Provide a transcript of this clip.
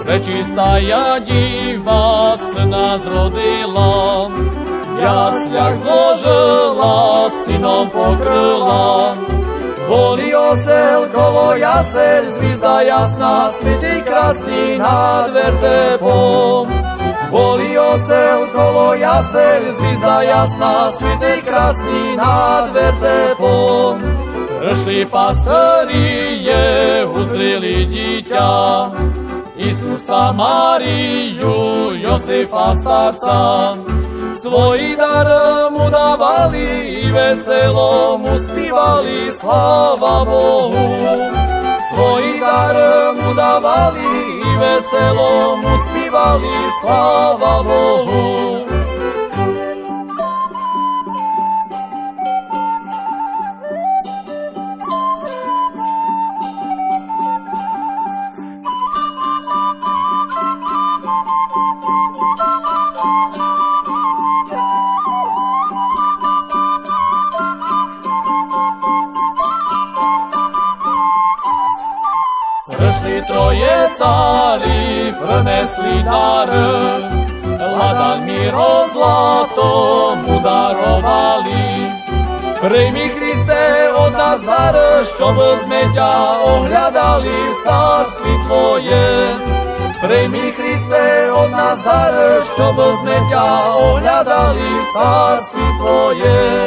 Пречистая діва сина зродила, в яслях зложила, сином покрила. Волі осел коло ясель, звізда ясна, світить красний над вертепом. Волі осел коло ясель, звізда ясна, світить красний над вертепом. Прийшли пастирі, узріли дитя, Ісуса, Марію, Йосифа старця. Свої дари му давали і весело му співали, слава Богу. Свої дари му давали і весело му співали, слава Богу. Прийшли троє царі, принесли дари, ладан, міро, злато му дарували. Прийми, Христе, од нас дари, щоб змеття оглядали в царстві Твоє. Прийми, Христе, од нас дари, щоб змеття оглядали в царстві Твоє.